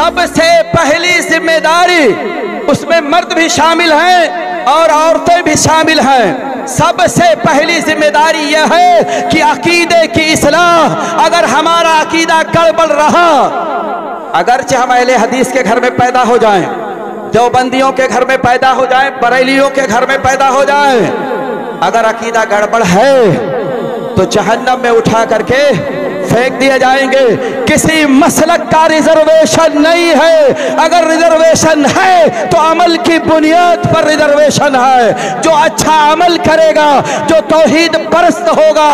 सबसे पहली जिम्मेदारी, उसमें मर्द भी शामिल हैं और औरतें भी शामिल हैं, सबसे पहली जिम्मेदारी यह है कि अकीदे की इस्लाह। अगर हमारा अकीदा गड़बड़ रहा, अगरचे हम अहले हदीस के घर में पैदा हो जाएं, देवबंदियों के घर में पैदा हो जाएं, बरेलियों के घर में पैदा हो जाएं, अगर अकीदा गड़बड़ है तो जहन्नम में उठा करके फेंक दिए जाएंगे। किसी मसलक का रिजर्वेशन नहीं है, अगर रिजर्वेशन है तो अमल की बुनियाद पर रिजर्वेशन है। जो अच्छा अमल करेगा, जो तौहीद परस्त होगा,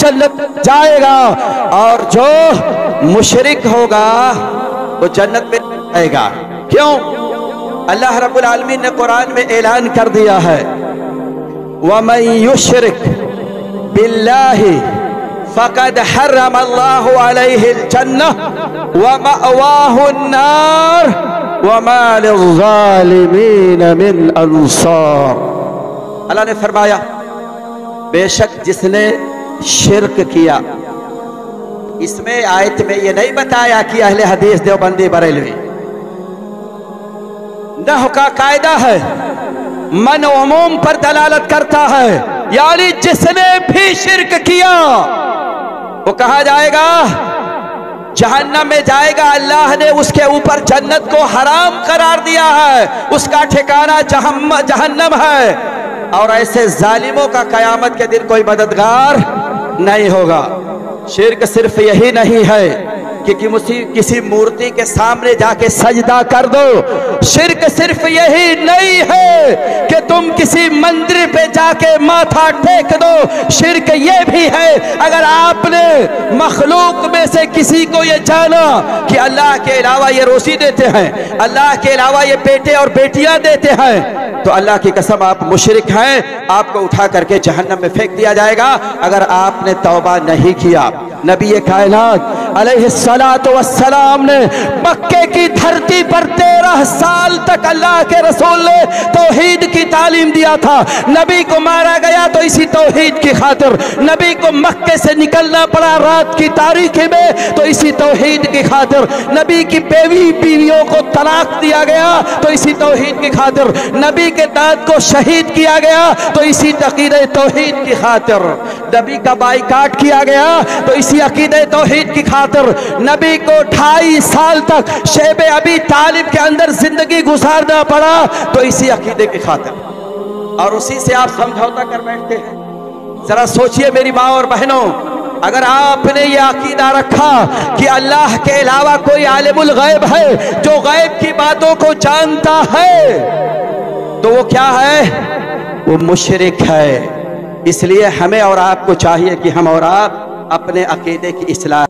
जन्नत जाएगा, और जो मुशरिक होगा वो जन्नत में जाएगा। क्यों? अल्लाह रब्बुल आलमीन ने कुरान में ऐलान कर दिया है, वमन युश्रिक बिल्लाहि फ़क़द हर्रमल्लाहु अलैहिल जन्नह व मअवाहुन नार व मा लिज़्ज़ालिमीन मिन अंसार। अल्लाह ने फरमाया, बेशक जिसने शिर्क किया, इसमें आयत में ये नहीं बताया कि अहले हदीस देवबंदी बरेलवी, नह का कायदा है, मन उमूम पर दलालत करता है, यानी जिसने भी शिर्क किया वो कहा जाएगा, जहन्नम में जाएगा। अल्लाह ने उसके ऊपर जन्नत को हराम करार दिया है, उसका ठिकाना जहन्नम है, और ऐसे जालिमों का कयामत के दिन कोई मददगार नहीं होगा। शिर्क सिर्फ यही नहीं है कि किसी मूर्ति के सामने जाके सजदा कर दो, शिर्क सिर्फ यही नहीं है कि तुम किसी मंदिर पे जाके माथा टेक दो, शिर्क ये भी है अगर आपने मखलूक में से किसी को ये जाना कि अल्लाह के अलावा ये रोज़ी देते हैं, अल्लाह के अलावा ये बेटे और बेटियां देते हैं, तो अल्लाह की कसम आप मुशरिक हैं, आपको उठा करके जहन्नम में फेंक दिया जाएगा अगर आपने तौबा नहीं किया। नबी कायनात अलैहिस्सलातु वस्सलाम ने मक्के की धरती पर 13 साल तक अल्लाह के रसूल ने तौहीद की तालीम दिया था। नबी को मारा गया तो इसी तौहीद की खातिर, नबी को मक्के से निकलना पड़ा रात की तारीकी में तो इसी तौहीद की खातिर, नबी की बीवियों को तलाक दिया गया तो इसी तौहीद की खातिर, नबी के दाद को शहीद किया गया तो इसी अकीदे तौहीद की खातिर, नबी का बाइकाट किया गया तो इसी अकीदे तौहीद की खातिर, नबी को 2.5 साल तक शेब अबी तालिब के अंदर जिंदगी गुजारना पड़ा तो इसी अकीदे की खातिर, और उसी से आप समझौता कर बैठते हैं। जरा सोचिए मेरी माँ और बहनों, अगर आपने ये अकीदा रखा कि अल्लाह के अलावा कोई आलिमुल गैब है जो गैब की बातों को जानता है, तो वो क्या है? वो मुशरिक है। इसलिए हमें और आपको चाहिए कि हम और आप अपने अकीदे की इस्लाह